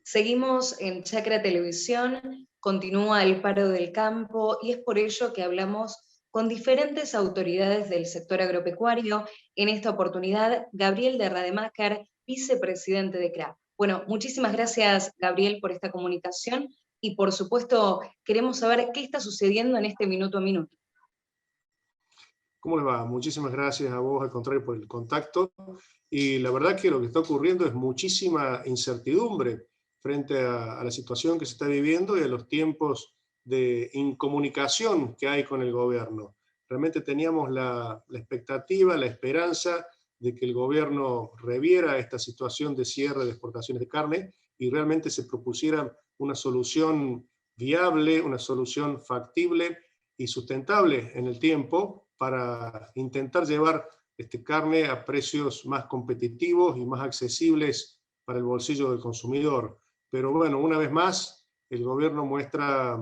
Seguimos en Chacra Televisión, continúa el paro del campo y es por ello que hablamos con diferentes autoridades del sector agropecuario. En esta oportunidad, Gabriel de Rademacher, vicepresidente de CRA. Bueno, muchísimas gracias, Gabriel, por esta comunicación y por supuesto queremos saber qué está sucediendo en este minuto a minuto. ¿Cómo les va? Muchísimas gracias a vos, al contrario, por el contacto. Y la verdad que lo que está ocurriendo es muchísima incertidumbre frente a la situación que se está viviendo y a los tiempos de incomunicación que hay con el gobierno. Realmente teníamos la expectativa, la esperanza de que el gobierno reviera esta situación de cierre de exportaciones de carne y realmente se propusiera una solución viable, una solución factible y sustentable en el tiempo para intentar llevar carne a precios más competitivos y más accesibles para el bolsillo del consumidor. Pero bueno, una vez más, el gobierno muestra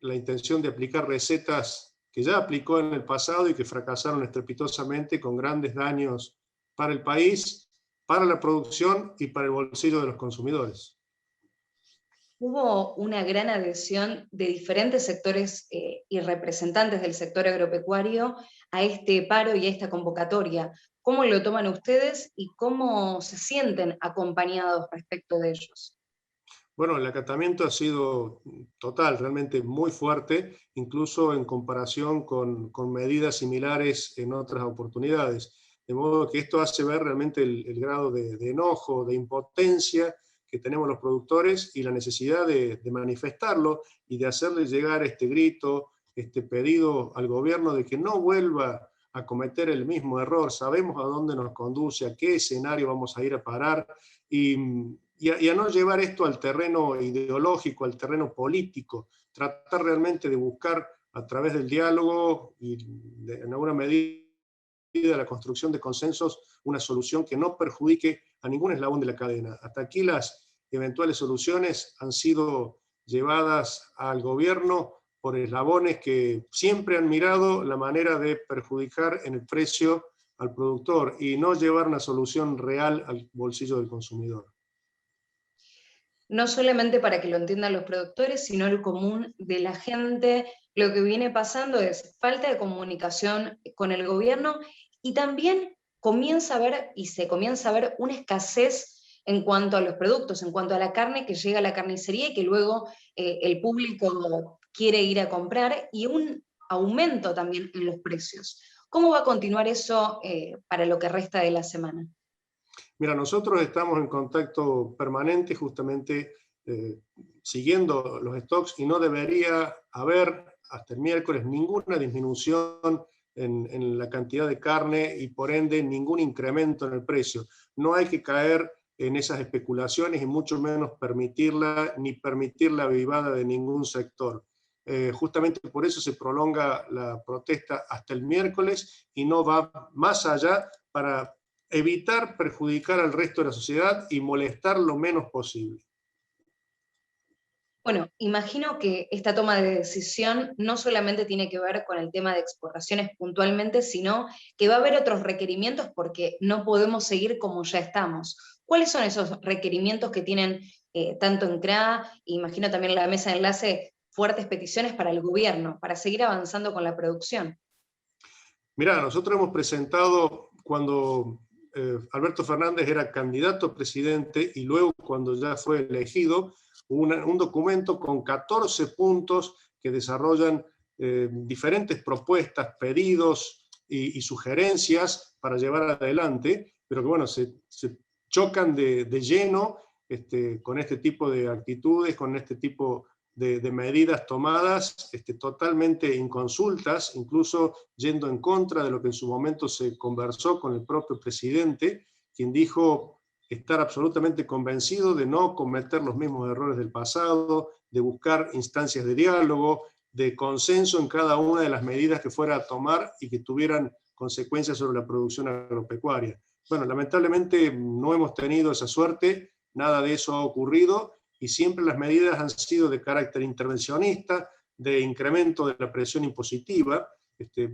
la intención de aplicar recetas que ya aplicó en el pasado y que fracasaron estrepitosamente con grandes daños para el país, para la producción y para el bolsillo de los consumidores. Hubo una gran adhesión de diferentes sectores y representantes del sector agropecuario a este paro y a esta convocatoria. ¿Cómo lo toman ustedes y cómo se sienten acompañados respecto de ellos? Bueno, el acatamiento ha sido total, realmente muy fuerte, incluso en comparación con medidas similares en otras oportunidades. De modo que esto hace ver realmente el grado de enojo, de impotencia que tenemos los productores y la necesidad de manifestarlo y de hacerle llegar este grito, este pedido al gobierno de que no vuelva a cometer el mismo error. Sabemos a dónde nos conduce, a qué escenario vamos a ir a parar y a no llevar esto al terreno ideológico, al terreno político, tratar realmente de buscar a través del diálogo y en alguna medida la construcción de consensos una solución que no perjudique a ningún eslabón de la cadena. Hasta aquí las eventuales soluciones han sido llevadas al gobierno por eslabones que siempre han mirado la manera de perjudicar en el precio al productor y no llevar una solución real al bolsillo del consumidor. No solamente para que lo entiendan los productores, sino el común de la gente. Lo que viene pasando es falta de comunicación con el gobierno y también se comienza a ver una escasez en cuanto a los productos, en cuanto a la carne que llega a la carnicería y que luego el público quiere ir a comprar, y un aumento también en los precios. ¿Cómo va a continuar eso para lo que resta de la semana? Mira, nosotros estamos en contacto permanente justamente siguiendo los stocks y no debería haber hasta el miércoles ninguna disminución en la cantidad de carne y por ende ningún incremento en el precio. No hay que caer en esas especulaciones y mucho menos permitirla ni permitir la avivada de ningún sector. Justamente por eso se prolonga la protesta hasta el miércoles y no va más allá para evitar perjudicar al resto de la sociedad y molestar lo menos posible. Bueno, imagino que esta toma de decisión no solamente tiene que ver con el tema de exportaciones puntualmente, sino que va a haber otros requerimientos porque no podemos seguir como ya estamos. ¿Cuáles son esos requerimientos que tienen tanto en CRA, imagino también la mesa de enlace, fuertes peticiones para el gobierno, para seguir avanzando con la producción? Mirá, nosotros hemos presentado cuando Alberto Fernández era candidato a presidente y luego cuando ya fue elegido, un documento con 14 puntos que desarrollan diferentes propuestas, pedidos y sugerencias para llevar adelante, pero que bueno, se chocan de lleno con este tipo de actitudes, con este tipo de medidas tomadas totalmente inconsultas, incluso yendo en contra de lo que en su momento se conversó con el propio presidente, quien dijo estar absolutamente convencido de no cometer los mismos errores del pasado, de buscar instancias de diálogo, de consenso en cada una de las medidas que fuera a tomar y que tuvieran consecuencias sobre la producción agropecuaria. Bueno, lamentablemente no hemos tenido esa suerte, nada de eso ha ocurrido, y siempre las medidas han sido de carácter intervencionista, de incremento de la presión impositiva.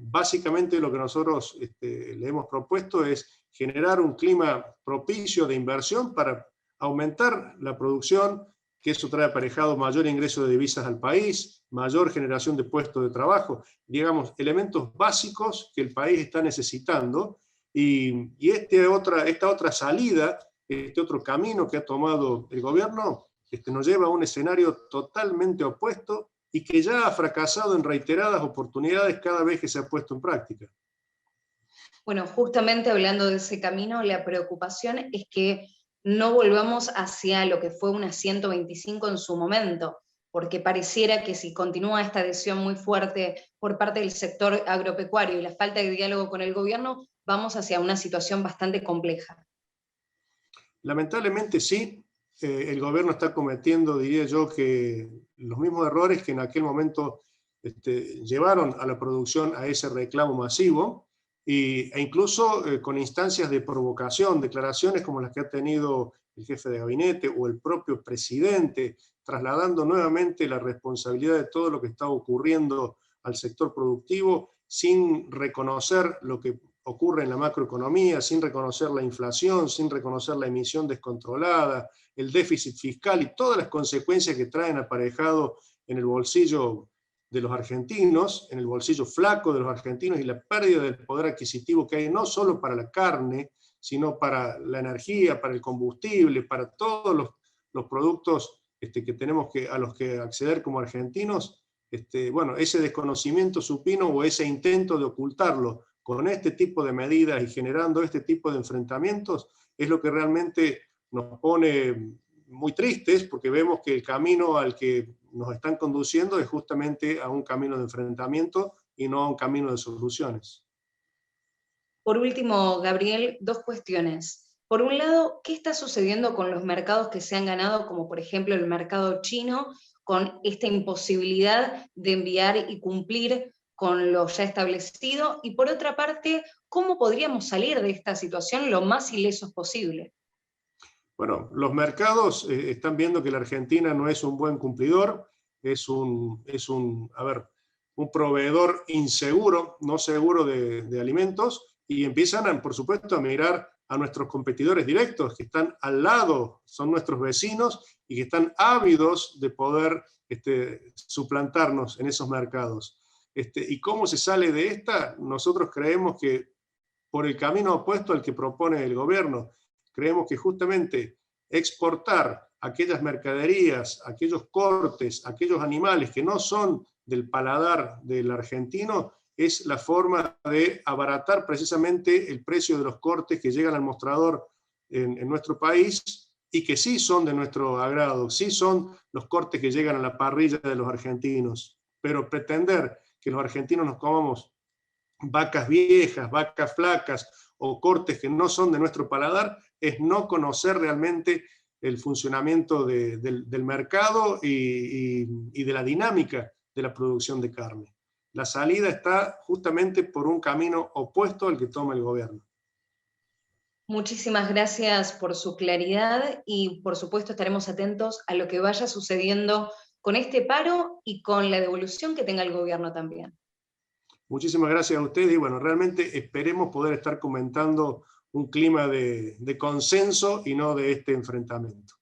Básicamente lo que nosotros le hemos propuesto es generar un clima propicio de inversión para aumentar la producción, que eso trae aparejado mayor ingreso de divisas al país, mayor generación de puestos de trabajo, digamos, elementos básicos que el país está necesitando, y esta otra salida, este otro camino que ha tomado el gobierno, nos lleva a un escenario totalmente opuesto y que ya ha fracasado en reiteradas oportunidades cada vez que se ha puesto en práctica. Bueno, justamente hablando de ese camino, la preocupación es que no volvamos hacia lo que fue una 125 en su momento, porque pareciera que si continúa esta adhesión muy fuerte por parte del sector agropecuario y la falta de diálogo con el gobierno, vamos hacia una situación bastante compleja. Lamentablemente sí, el gobierno está cometiendo, diría yo, que los mismos errores que en aquel momento llevaron a la producción a ese reclamo masivo, e incluso con instancias de provocación, declaraciones como las que ha tenido el jefe de gabinete o el propio presidente, trasladando nuevamente la responsabilidad de todo lo que está ocurriendo al sector productivo, sin reconocer lo que ocurre en la macroeconomía, sin reconocer la inflación, sin reconocer la emisión descontrolada, el déficit fiscal y todas las consecuencias que traen aparejado en el bolsillo de los argentinos, en el bolsillo flaco de los argentinos, y la pérdida del poder adquisitivo que hay no solo para la carne, sino para la energía, para el combustible, para todos los productos que tenemos a los que acceder como argentinos. Bueno, ese desconocimiento supino o ese intento de ocultarlo con este tipo de medidas y generando este tipo de enfrentamientos es lo que realmente nos pone muy tristes, porque vemos que el camino al que nos están conduciendo es justamente a un camino de enfrentamiento y no a un camino de soluciones. Por último, Gabriel, dos cuestiones. Por un lado, ¿qué está sucediendo con los mercados que se han ganado, como por ejemplo el mercado chino, con esta imposibilidad de enviar y cumplir con lo ya establecido? Y por otra parte, ¿cómo podríamos salir de esta situación lo más ilesos posible? Bueno, los mercados están viendo que la Argentina no es un buen cumplidor, es un proveedor inseguro, no seguro de alimentos, y empiezan, por supuesto, a mirar a nuestros competidores directos que están al lado, son nuestros vecinos y que están ávidos de poder suplantarnos en esos mercados. ¿Y cómo se sale de esta? Nosotros creemos que por el camino opuesto al que propone el gobierno, creemos que justamente exportar aquellas mercaderías, aquellos cortes, aquellos animales que no son del paladar del argentino, es la forma de abaratar precisamente el precio de los cortes que llegan al mostrador en nuestro país y que sí son de nuestro agrado, sí son los cortes que llegan a la parrilla de los argentinos. Pero pretender que los argentinos nos comamos vacas viejas, vacas flacas o cortes que no son de nuestro paladar, es no conocer realmente el funcionamiento del mercado y de la dinámica de la producción de carne. La salida está justamente por un camino opuesto al que toma el gobierno. Muchísimas gracias por su claridad y por supuesto estaremos atentos a lo que vaya sucediendo con este paro y con la devolución que tenga el gobierno también. Muchísimas gracias a ustedes y bueno, realmente esperemos poder estar comentando un clima de consenso y no de este enfrentamiento.